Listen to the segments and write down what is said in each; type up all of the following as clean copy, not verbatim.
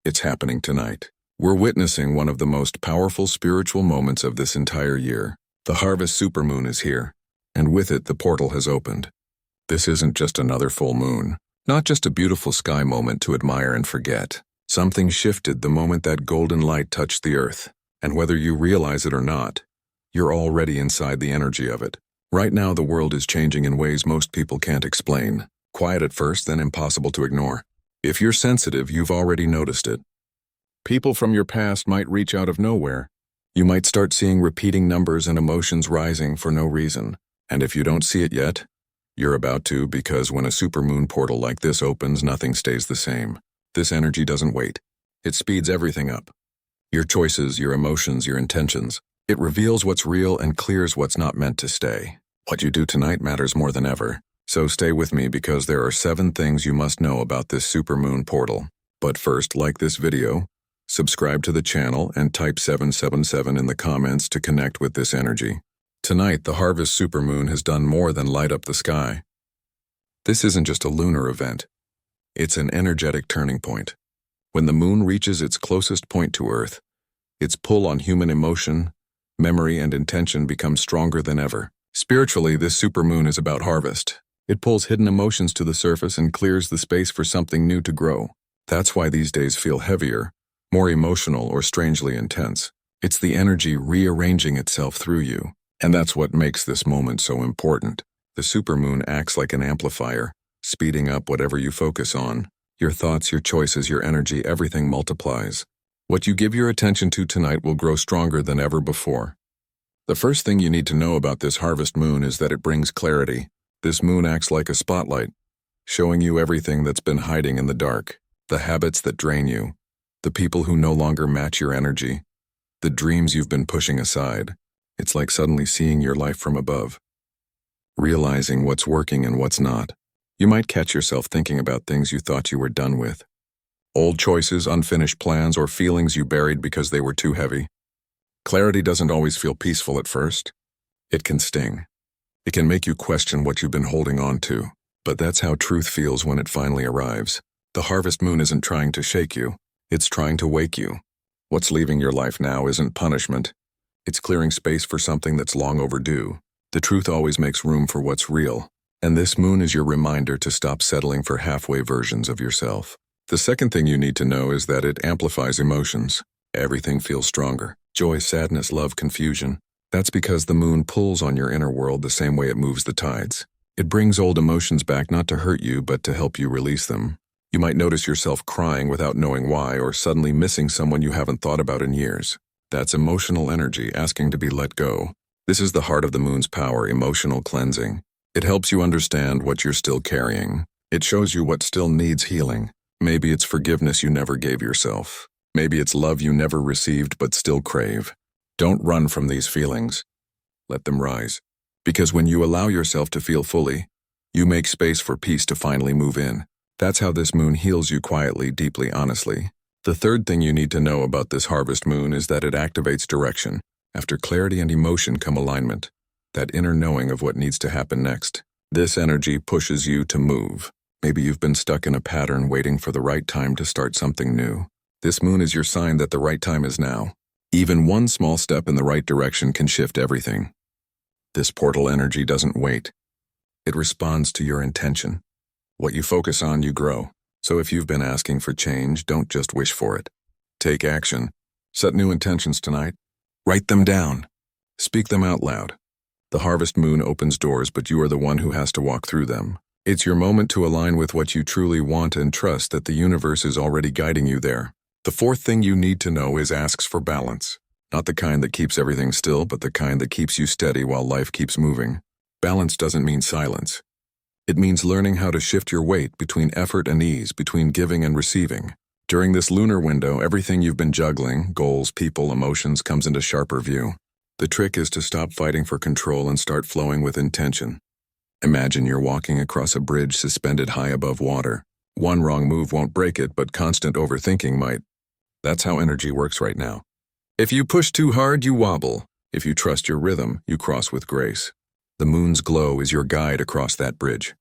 It's happening tonight. We're witnessing one of the most powerful spiritual moments of this entire year. The harvest supermoon is here, and with it the portal has opened. This isn't just another full moon, not just a beautiful sky moment to admire and forget. Something shifted the moment that golden light touched the earth, and whether you realize it or not, you're already inside the energy of it. Right now the world is changing in ways most people can't explain. Quiet at first, then impossible to ignore. If you're sensitive, you've already noticed it. People from your past might reach out of nowhere. You might start seeing repeating numbers and emotions rising for no reason. And if you don't see it yet, you're about to, because when a supermoon portal like this opens, nothing stays the same. This energy doesn't wait. It speeds everything up. Your choices, your emotions, your intentions. It reveals what's real and clears what's not meant to stay. What you do tonight matters more than ever. So stay with me because there are 7 things you must know about this supermoon portal. But first, like this video, subscribe to the channel, and type 777 in the comments to connect with this energy. Tonight, the harvest supermoon has done more than light up the sky. This isn't just a lunar event. It's an energetic turning point. When the moon reaches its closest point to Earth, its pull on human emotion, memory, and intention becomes stronger than ever. Spiritually, this supermoon is about harvest. It pulls hidden emotions to the surface and clears the space for something new to grow. That's why these days feel heavier, more emotional, or strangely intense. It's the energy rearranging itself through you. And that's what makes this moment so important. The supermoon acts like an amplifier, speeding up whatever you focus on. Your thoughts, your choices, your energy, everything multiplies. What you give your attention to tonight will grow stronger than ever before. The first thing you need to know about this harvest moon is that it brings clarity. This moon acts like a spotlight, showing you everything that's been hiding in the dark. The habits that drain you, the people who no longer match your energy, the dreams you've been pushing aside. It's like suddenly seeing your life from above, realizing what's working and what's not. You might catch yourself thinking about things you thought you were done with. Old choices, unfinished plans, or feelings you buried because they were too heavy. Clarity doesn't always feel peaceful at first. It can sting. It can make you question what you've been holding on to. But that's how truth feels when it finally arrives. The harvest moon isn't trying to shake you. It's trying to wake you. What's leaving your life now isn't punishment. It's clearing space for something that's long overdue. The truth always makes room for what's real. And this moon is your reminder to stop settling for halfway versions of yourself. The second thing you need to know is that it amplifies emotions. Everything feels stronger. Joy, sadness, love, confusion. That's because the moon pulls on your inner world the same way it moves the tides. It brings old emotions back not to hurt you, but to help you release them. You might notice yourself crying without knowing why, or suddenly missing someone you haven't thought about in years. That's emotional energy asking to be let go. This is the heart of the moon's power, emotional cleansing. It helps you understand what you're still carrying. It shows you what still needs healing. Maybe it's forgiveness you never gave yourself. Maybe it's love you never received but still crave. Don't run from these feelings. Let them rise. Because when you allow yourself to feel fully, you make space for peace to finally move in. That's how this moon heals you quietly, deeply, honestly. The third thing you need to know about this harvest moon is that it activates direction. After clarity and emotion come alignment, that inner knowing of what needs to happen next. This energy pushes you to move. Maybe you've been stuck in a pattern waiting for the right time to start something new. This moon is your sign that the right time is now. Even one small step in the right direction can shift everything. This portal energy doesn't wait. It responds to your intention. What you focus on, you grow. So if you've been asking for change, don't just wish for it. Take action. Set new intentions tonight. Write them down. Speak them out loud. The harvest moon opens doors, but you are the one who has to walk through them. It's your moment to align with what you truly want and trust that the universe is already guiding you there. The fourth thing you need to know is asks for balance. Not the kind that keeps everything still, but the kind that keeps you steady while life keeps moving. Balance doesn't mean silence. It means learning how to shift your weight between effort and ease, between giving and receiving. During this lunar window, everything you've been juggling, goals, people, emotions, comes into sharper view. The trick is to stop fighting for control and start flowing with intention. Imagine you're walking across a bridge suspended high above water. One wrong move won't break it, but constant overthinking might. That's how energy works right now. If you push too hard, you wobble. If you trust your rhythm, you cross with grace. The moon's glow is your guide across that bridge.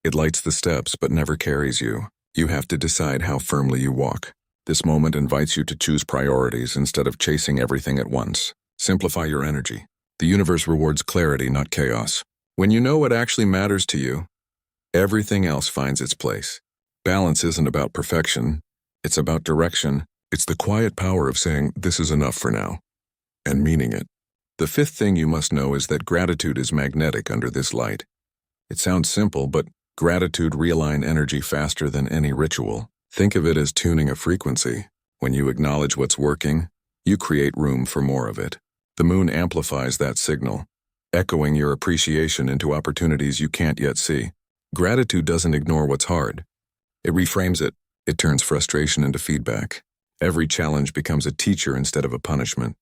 It lights the steps but never carries you. You have to decide how firmly you walk. This moment invites you to choose priorities instead of chasing everything at once. Simplify your energy. The universe rewards clarity, not chaos. When you know what actually matters to you, everything else finds its place. Balance isn't about perfection, it's about direction. It's the quiet power of saying, "This is enough for now," and meaning it. The fifth thing you must know is that gratitude is magnetic under this light. It sounds simple, but gratitude realigns energy faster than any ritual. Think of it as tuning a frequency. When you acknowledge what's working, you create room for more of it. The moon amplifies that signal, echoing your appreciation into opportunities you can't yet see. Gratitude doesn't ignore what's hard. It reframes it. It turns frustration into feedback. Every challenge becomes a teacher instead of a punishment.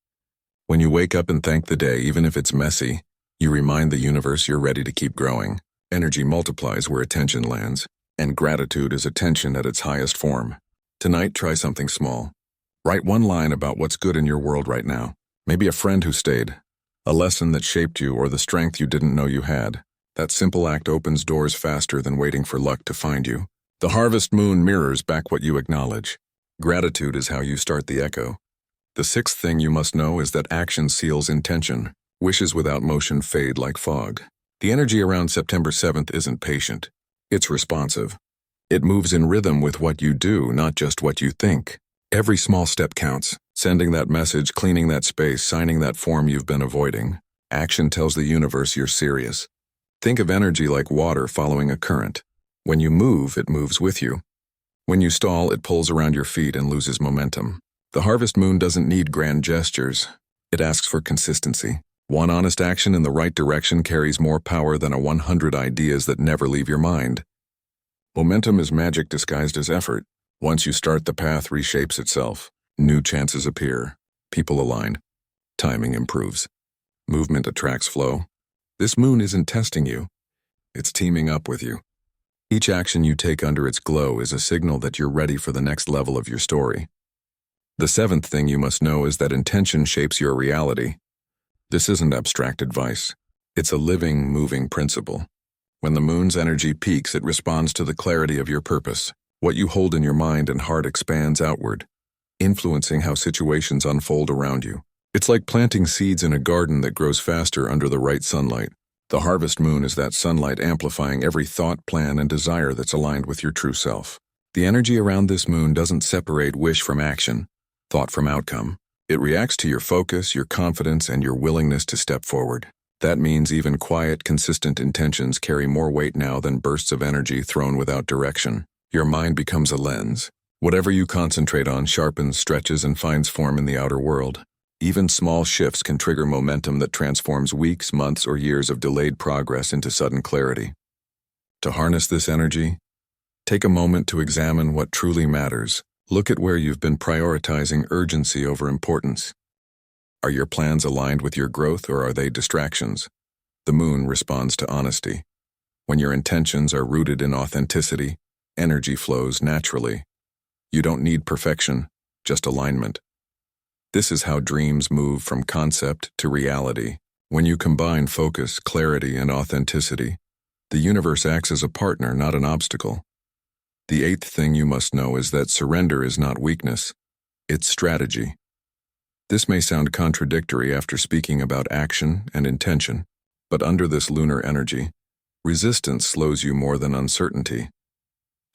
When you wake up and thank the day, even if it's messy, you remind the universe you're ready to keep growing. Energy multiplies where attention lands, and gratitude is attention at its highest form. Tonight, try something small. Write one line about what's good in your world right now. Maybe a friend who stayed, a lesson that shaped you, or the strength you didn't know you had. That simple act opens doors faster than waiting for luck to find you. The harvest moon mirrors back what you acknowledge. Gratitude is how you start the echo. The sixth thing you must know is that action seals intention. Wishes without motion fade like fog. The energy around September 7th isn't patient. It's responsive. It moves in rhythm with what you do, not just what you think. Every small step counts. Sending that message, cleaning that space, signing that form you've been avoiding. Action tells the universe you're serious. Think of energy like water following a current. When you move, it moves with you. When you stall, it pulls around your feet and loses momentum. The harvest moon doesn't need grand gestures. It asks for consistency. One honest action in the right direction carries more power than 100 ideas that never leave your mind. Momentum is magic disguised as effort. Once you start, the path reshapes itself. New chances appear. People align. Timing improves. Movement attracts flow. This moon isn't testing you. It's teaming up with you. Each action you take under its glow is a signal that you're ready for the next level of your story. The seventh thing you must know is that intention shapes your reality. This isn't abstract advice. It's a living, moving principle. When the moon's energy peaks, it responds to the clarity of your purpose. What you hold in your mind and heart expands outward, influencing how situations unfold around you. It's like planting seeds in a garden that grows faster under the right sunlight. The harvest moon is that sunlight amplifying every thought, plan, and desire that's aligned with your true self. The energy around this moon doesn't separate wish from action, thought from outcome. It reacts to your focus, your confidence, and your willingness to step forward. That means even quiet, consistent intentions carry more weight now than bursts of energy thrown without direction. Your mind becomes a lens. Whatever you concentrate on sharpens, stretches, and finds form in the outer world. Even small shifts can trigger momentum that transforms weeks, months, or years of delayed progress into sudden clarity. To harness this energy, take a moment to examine what truly matters. Look at where you've been prioritizing urgency over importance. Are your plans aligned with your growth, or are they distractions? The moon responds to honesty. When your intentions are rooted in authenticity, energy flows naturally. You don't need perfection, just alignment. This is how dreams move from concept to reality. When you combine focus, clarity, and authenticity, the universe acts as a partner, not an obstacle. The eighth thing you must know is that surrender is not weakness, it's strategy. This may sound contradictory after speaking about action and intention, but under this lunar energy, resistance slows you more than uncertainty.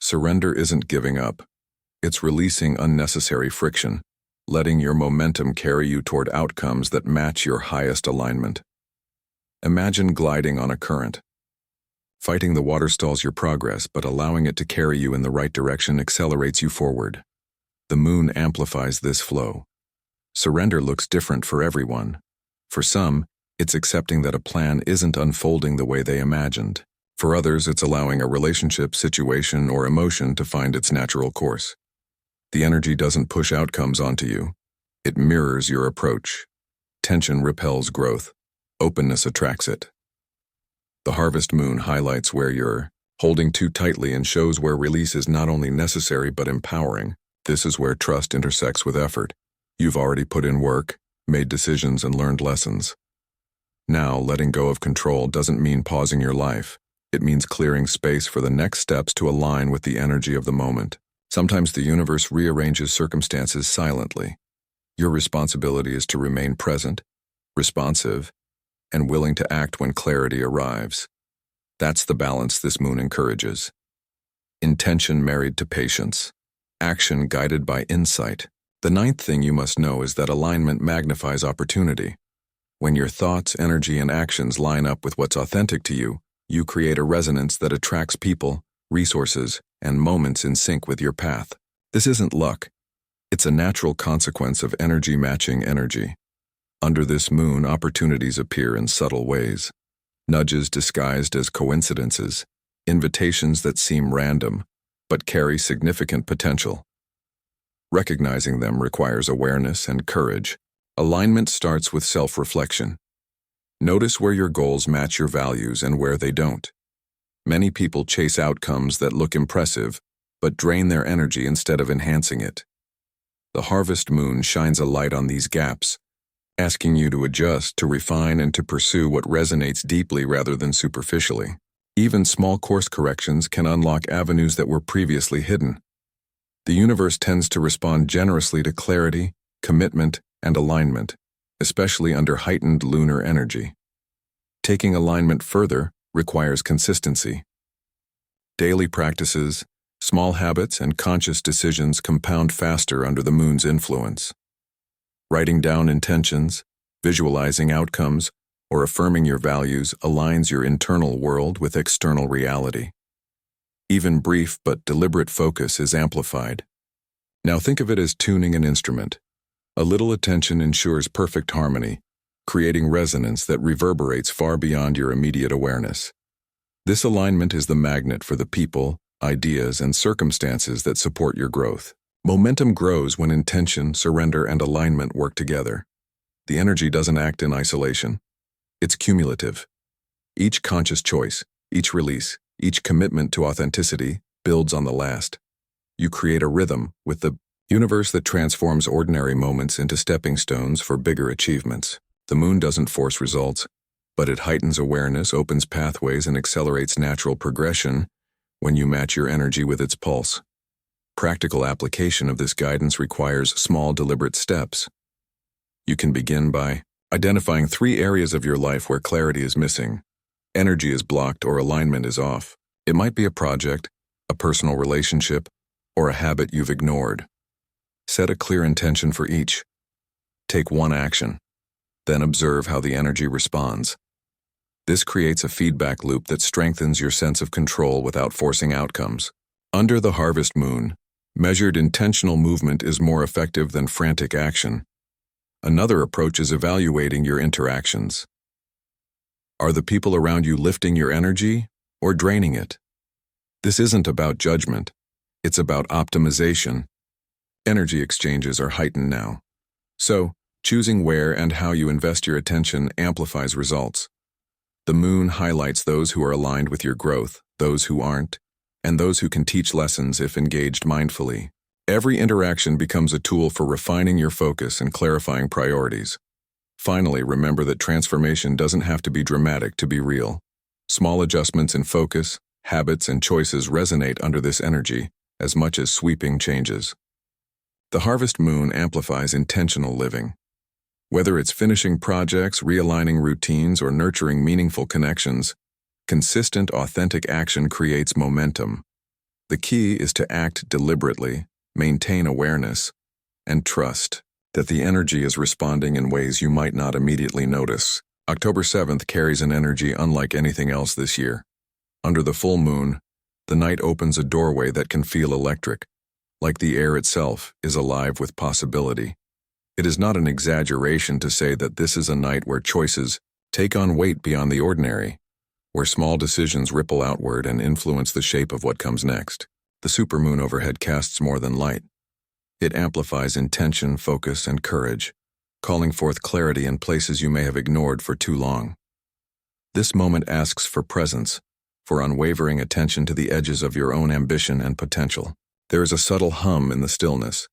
Surrender isn't giving up, it's releasing unnecessary friction, letting your momentum carry you toward outcomes that match your highest alignment. Imagine gliding on a current. Fighting the water stalls your progress, but allowing it to carry you in the right direction accelerates you forward. The moon amplifies this flow. Surrender looks different for everyone. For some, it's accepting that a plan isn't unfolding the way they imagined. For others, it's allowing a relationship, situation, or emotion to find its natural course. The energy doesn't push outcomes onto you. It mirrors your approach. Tension repels growth. Openness attracts it. The harvest moon highlights where you're holding too tightly and shows where release is not only necessary but empowering. This is where trust intersects with effort. You've already put in work, made decisions, and learned lessons. Now, letting go of control doesn't mean pausing your life. It means clearing space for the next steps to align with the energy of the moment. Sometimes the universe rearranges circumstances silently. Your responsibility is to remain present, responsive, and willing to act when clarity arrives. That's the balance this moon encourages. Intention married to patience. Action guided by insight. The ninth thing you must know is that alignment magnifies opportunity. When your thoughts, energy, and actions line up with what's authentic to you, you create a resonance that attracts people, resources, and moments in sync with your path. This isn't luck. It's a natural consequence of energy matching energy. Under this moon, opportunities appear in subtle ways. Nudges disguised as coincidences, invitations that seem random, but carry significant potential. Recognizing them requires awareness and courage. Alignment starts with self-reflection. Notice where your goals match your values and where they don't. Many people chase outcomes that look impressive, but drain their energy instead of enhancing it. The harvest moon shines a light on these gaps, asking you to adjust, to refine, and to pursue what resonates deeply rather than superficially. Even small course corrections can unlock avenues that were previously hidden. The universe tends to respond generously to clarity, commitment, and alignment, especially under heightened lunar energy. Taking alignment further requires consistency. Daily practices, small habits, and conscious decisions compound faster under the moon's influence. Writing down intentions, visualizing outcomes, or affirming your values aligns your internal world with external reality. Even brief but deliberate focus is amplified. Now think of it as tuning an instrument. A little attention ensures perfect harmony, creating resonance that reverberates far beyond your immediate awareness. This alignment is the magnet for the people, ideas, and circumstances that support your growth. Momentum grows when intention, surrender, and alignment work together. The energy doesn't act in isolation. It's cumulative. Each conscious choice, each release, each commitment to authenticity builds on the last. You create a rhythm with the universe that transforms ordinary moments into stepping stones for bigger achievements. The moon doesn't force results, but it heightens awareness, opens pathways, and accelerates natural progression when you match your energy with its pulse. Practical application of this guidance requires small, deliberate steps. You can begin by identifying 3 areas of your life where clarity is missing, energy is blocked, or alignment is off. It might be a project, a personal relationship, or a habit you've ignored. Set a clear intention for each. Take one action. Then observe how the energy responds. This creates a feedback loop that strengthens your sense of control without forcing outcomes. Under the harvest moon, measured intentional movement is more effective than frantic action. Another approach is evaluating your interactions. Are the people around you lifting your energy or draining it? This isn't about judgment. It's about optimization. Energy exchanges are heightened now. So, choosing where and how you invest your attention amplifies results. The moon highlights those who are aligned with your growth, those who aren't, and those who can teach lessons if engaged mindfully. Every interaction becomes a tool for refining your focus and clarifying priorities. Finally, remember that transformation doesn't have to be dramatic to be real. Small adjustments in focus, habits, and choices resonate under this energy as much as sweeping changes. The harvest moon amplifies intentional living. Whether it's finishing projects, realigning routines, or nurturing meaningful connections, consistent, authentic action creates momentum. The key is to act deliberately, maintain awareness, and trust that the energy is responding in ways you might not immediately notice. October 7th carries an energy unlike anything else this year. Under the full moon, the night opens a doorway that can feel electric, like the air itself is alive with possibility. It is not an exaggeration to say that this is a night where choices take on weight beyond the ordinary, where small decisions ripple outward and influence the shape of what comes next. The supermoon overhead casts more than light. It amplifies intention, focus, and courage, calling forth clarity in places you may have ignored for too long. This moment asks for presence, for unwavering attention to the edges of your own ambition and potential. There is a subtle hum in the stillness,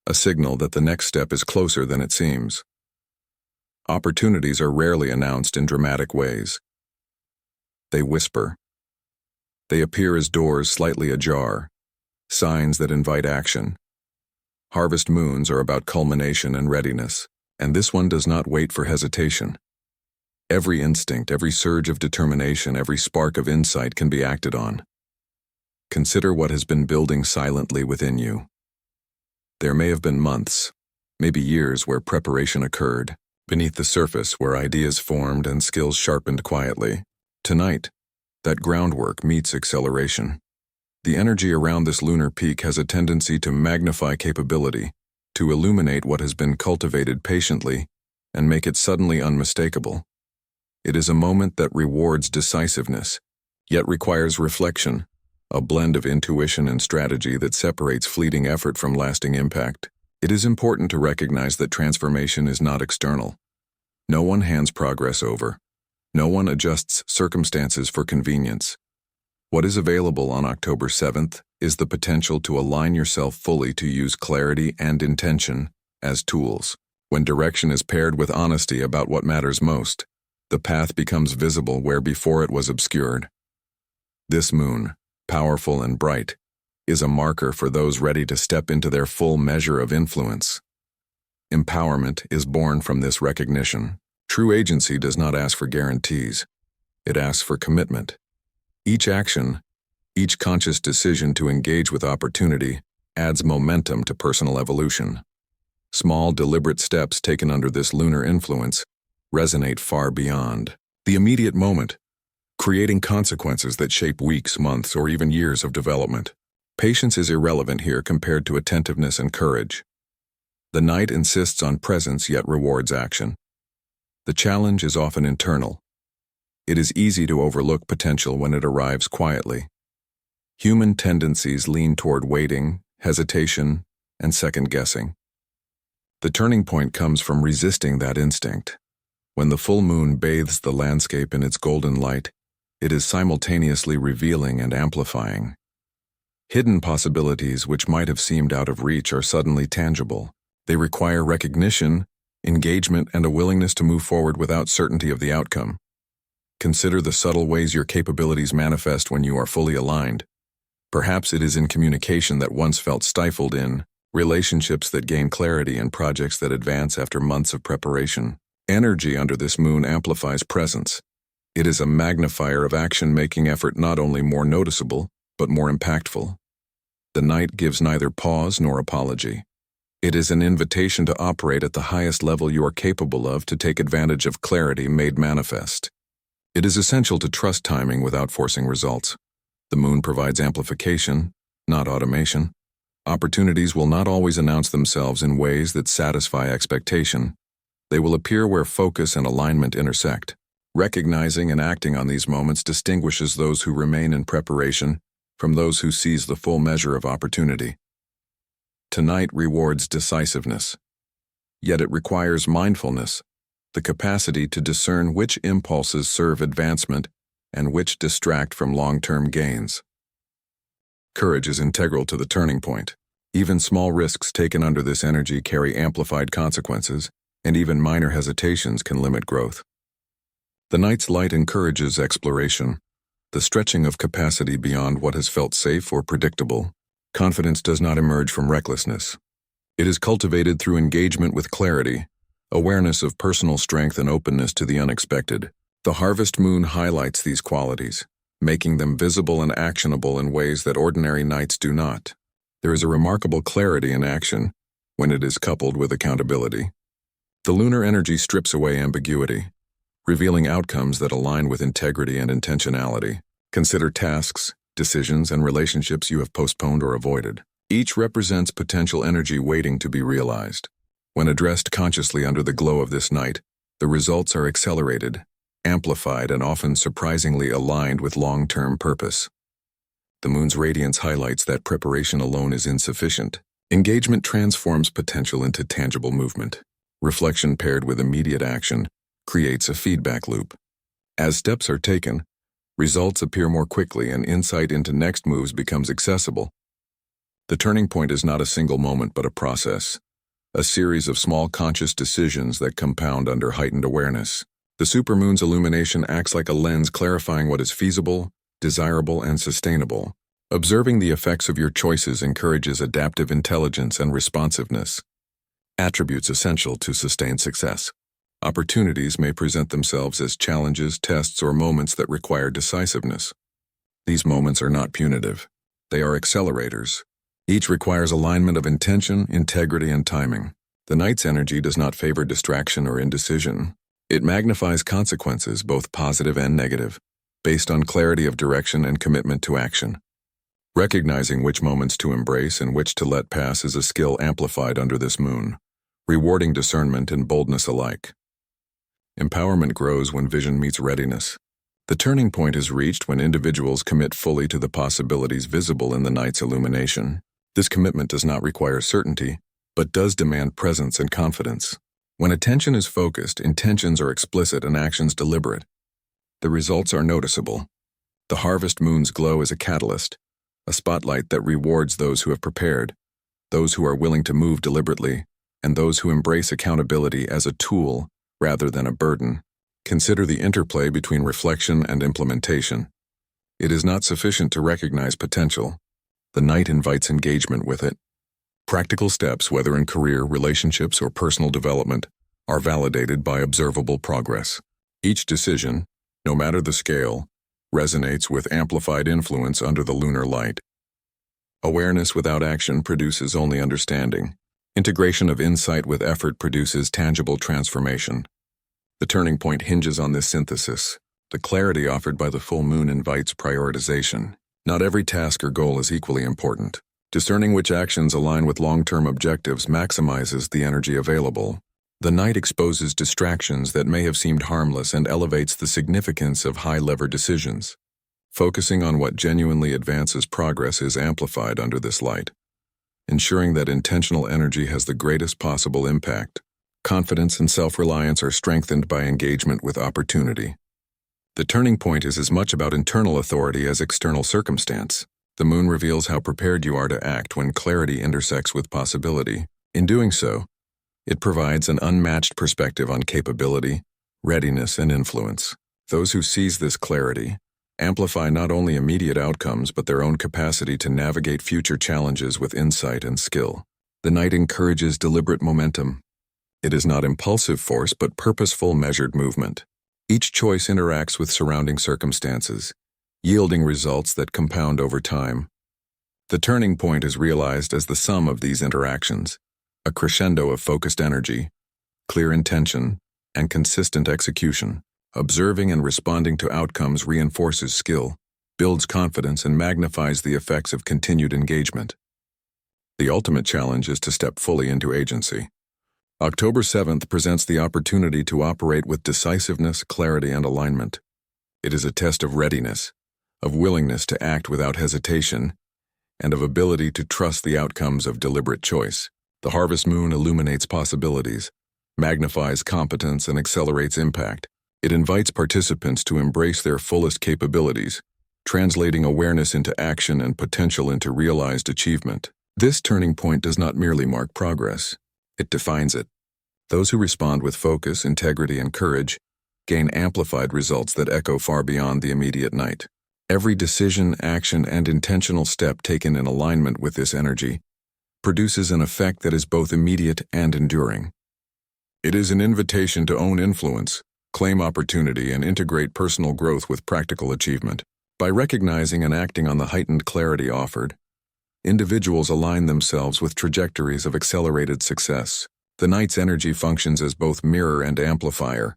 a signal that the next step is closer than it seems. Opportunities are rarely announced in dramatic ways. They whisper. They appear as doors slightly ajar, signs that invite action. Harvest moons are about culmination and readiness, and this one does not wait for hesitation. Every instinct, every surge of determination, every spark of insight can be acted on. Consider what has been building silently within you. There may have been months, maybe years where preparation occurred, beneath the surface where ideas formed and skills sharpened quietly. Tonight, that groundwork meets acceleration. The energy around this lunar peak has a tendency to magnify capability, to illuminate what has been cultivated patiently, and make it suddenly unmistakable. It is a moment that rewards decisiveness, yet requires reflection, a blend of intuition and strategy that separates fleeting effort from lasting impact. It is important to recognize that transformation is not external. No one hands progress over. No one adjusts circumstances for convenience. What is available on October 7th is the potential to align yourself fully to use clarity and intention as tools. When direction is paired with honesty about what matters most, the path becomes visible where before it was obscured. This moon, powerful and bright, is a marker for those ready to step into their full measure of influence. Empowerment is born from this recognition. True agency does not ask for guarantees. It asks for commitment. Each action, each conscious decision to engage with opportunity adds momentum to personal evolution. Small, deliberate steps taken under this lunar influence resonate far beyond the immediate moment, creating consequences that shape weeks, months, or even years of development. Patience is irrelevant here compared to attentiveness and courage. The night insists on presence yet rewards action. The challenge is often internal. It is easy to overlook potential when it arrives quietly. Human tendencies lean toward waiting, hesitation, and second-guessing. The turning point comes from resisting that instinct. When the full moon bathes the landscape in its golden light, it is simultaneously revealing and amplifying. Hidden possibilities which might have seemed out of reach are suddenly tangible. They require recognition, engagement, and a willingness to move forward without certainty of the outcome. Consider the subtle ways your capabilities manifest when you are fully aligned. Perhaps it is in communication that once felt stifled, in relationships that gain clarity, and projects that advance after months of preparation. Energy under this moon amplifies presence. It is a magnifier of action, making effort not only more noticeable, but more impactful. The night gives neither pause nor apology. It is an invitation to operate at the highest level you are capable of, to take advantage of clarity made manifest. It is essential to trust timing without forcing results. The moon provides amplification, not automation. Opportunities will not always announce themselves in ways that satisfy expectation. They will appear where focus and alignment intersect. Recognizing and acting on these moments distinguishes those who remain in preparation from those who seize the full measure of opportunity. Tonight rewards decisiveness, yet it requires mindfulness, the capacity to discern which impulses serve advancement and which distract from long-term gains. Courage is integral to the turning point. Even small risks taken under this energy carry amplified consequences, and even minor hesitations can limit growth. The night's light encourages exploration, the stretching of capacity beyond what has felt safe or predictable. Confidence does not emerge from recklessness. It is cultivated through engagement with clarity, awareness of personal strength, and openness to the unexpected. The harvest moon highlights these qualities, making them visible and actionable in ways that ordinary nights do not. There is a remarkable clarity in action when it is coupled with accountability. The lunar energy strips away ambiguity, revealing outcomes that align with integrity and intentionality. Consider tasks, decisions, and relationships you have postponed or avoided. Each represents potential energy waiting to be realized. When addressed consciously under the glow of this night, the results are accelerated, amplified, and often surprisingly aligned with long-term purpose. The moon's radiance highlights that preparation alone is insufficient. Engagement transforms potential into tangible movement. Reflection paired with immediate action creates a feedback loop. As steps are taken, results appear more quickly and insight into next moves becomes accessible. The turning point is not a single moment but a process, a series of small conscious decisions that compound under heightened awareness. The supermoon's illumination acts like a lens clarifying what is feasible, desirable, and sustainable. Observing the effects of your choices encourages adaptive intelligence and responsiveness, attributes essential to sustained success. Opportunities may present themselves as challenges, tests, or moments that require decisiveness. These moments are not punitive. They are accelerators. Each requires alignment of intention, integrity, and timing. The night's energy does not favor distraction or indecision. It magnifies consequences, both positive and negative, based on clarity of direction and commitment to action. Recognizing which moments to embrace and which to let pass is a skill amplified under this moon, rewarding discernment and boldness alike. Empowerment grows when vision meets readiness. The turning point is reached when individuals commit fully to the possibilities visible in the night's illumination. This commitment does not require certainty, but does demand presence and confidence. When attention is focused, intentions are explicit and actions deliberate. The results are noticeable. The harvest moon's glow is a catalyst, a spotlight that rewards those who have prepared, those who are willing to move deliberately, and those who embrace accountability as a tool rather than a burden. Consider the interplay between reflection and implementation. It is not sufficient to recognize potential. The night invites engagement with it. Practical steps, whether in career, relationships, or personal development, are validated by observable progress. Each decision, no matter the scale, resonates with amplified influence under the lunar light. Awareness without action produces only understanding. Integration of insight with effort produces tangible transformation. The turning point hinges on this synthesis. The clarity offered by the full moon invites prioritization. Not every task or goal is equally important. Discerning which actions align with long-term objectives maximizes the energy available. The night exposes distractions that may have seemed harmless and elevates the significance of high-lever decisions. Focusing on what genuinely advances progress is amplified under this light, ensuring that intentional energy has the greatest possible impact. Confidence and self-reliance are strengthened by engagement with opportunity. The turning point is as much about internal authority as external circumstance. The moon reveals how prepared you are to act when clarity intersects with possibility. In doing so, it provides an unmatched perspective on capability, readiness, and influence. Those who seize this clarity amplify not only immediate outcomes but their own capacity to navigate future challenges with insight and skill. The night encourages deliberate momentum. It is not impulsive force but purposeful, measured movement. Each choice interacts with surrounding circumstances, yielding results that compound over time. The turning point is realized as the sum of these interactions, a crescendo of focused energy, clear intention, and consistent execution. Observing and responding to outcomes reinforces skill, builds confidence, and magnifies the effects of continued engagement. The ultimate challenge is to step fully into agency. October 7th presents the opportunity to operate with decisiveness, clarity, and alignment. It is a test of readiness, of willingness to act without hesitation, and of ability to trust the outcomes of deliberate choice. The harvest moon illuminates possibilities, magnifies competence, and accelerates impact. It invites participants to embrace their fullest capabilities, translating awareness into action and potential into realized achievement. This turning point does not merely mark progress, it defines it. Those who respond with focus, integrity, and courage gain amplified results that echo far beyond the immediate night. Every decision, action, and intentional step taken in alignment with this energy produces an effect that is both immediate and enduring. It is an invitation to own influence, claim opportunity, and integrate personal growth with practical achievement. By recognizing and acting on the heightened clarity offered, individuals align themselves with trajectories of accelerated success. The night's energy functions as both mirror and amplifier,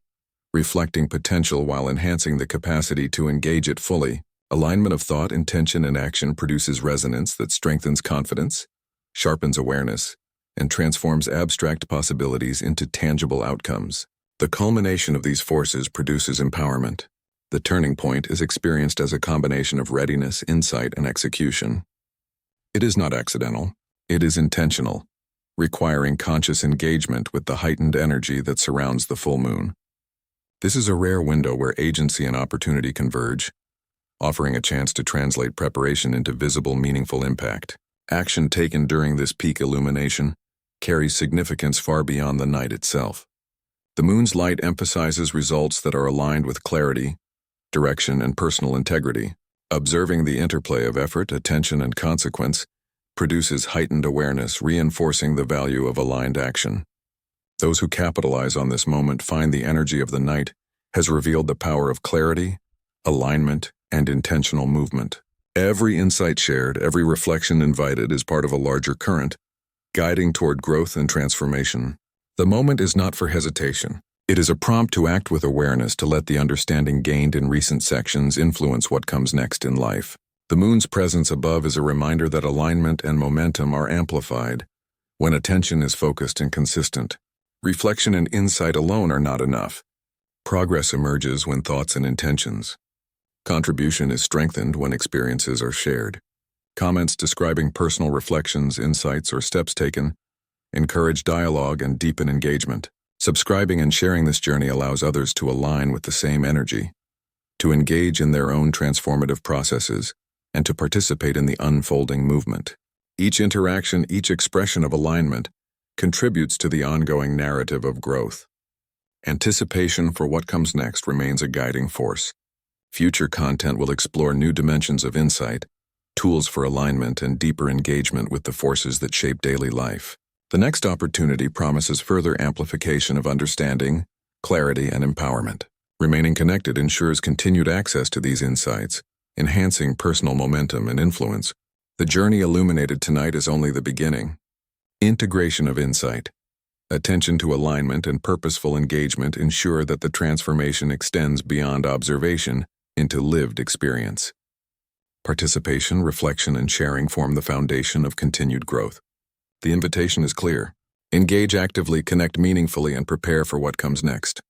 reflecting potential while enhancing the capacity to engage it fully. Alignment of thought, intention, and action produces resonance that strengthens confidence, sharpens awareness, and transforms abstract possibilities into tangible outcomes. The culmination of these forces produces empowerment. The turning point is experienced as a combination of readiness, insight, and execution. It is not accidental, it is intentional, requiring conscious engagement with the heightened energy that surrounds the full moon. This is a rare window where agency and opportunity converge, offering a chance to translate preparation into visible, meaningful impact. Action taken during this peak illumination carries significance far beyond the night itself. The moon's light emphasizes results that are aligned with clarity, direction, and personal integrity. Observing the interplay of effort, attention, and consequence produces heightened awareness, reinforcing the value of aligned action. Those who capitalize on this moment find the energy of the night has revealed the power of clarity, alignment, and intentional movement. Every insight shared, every reflection invited is part of a larger current, guiding toward growth and transformation. The moment is not for hesitation. It is a prompt to act with awareness, to let the understanding gained in recent sections influence what comes next in life. The moon's presence above is a reminder that alignment and momentum are amplified when attention is focused and consistent. Reflection and insight alone are not enough. Progress emerges when thoughts and intentions. Contribution is strengthened when experiences are shared. Comments describing personal reflections, insights, or steps taken encourage dialogue and deepen engagement. Subscribing and sharing this journey allows others to align with the same energy, to engage in their own transformative processes, and to participate in the unfolding movement. Each interaction, each expression of alignment contributes to the ongoing narrative of growth. Anticipation for what comes next remains a guiding force. Future content will explore new dimensions of insight, tools for alignment, and deeper engagement with the forces that shape daily life. The next opportunity promises further amplification of understanding, clarity, and empowerment. Remaining connected ensures continued access to these insights, enhancing personal momentum and influence. The journey illuminated tonight is only the beginning. Integration of insight, attention to alignment, and purposeful engagement ensure that the transformation extends beyond observation into lived experience. Participation, reflection, and sharing form the foundation of continued growth. The invitation is clear. Engage actively, connect meaningfully, and prepare for what comes next.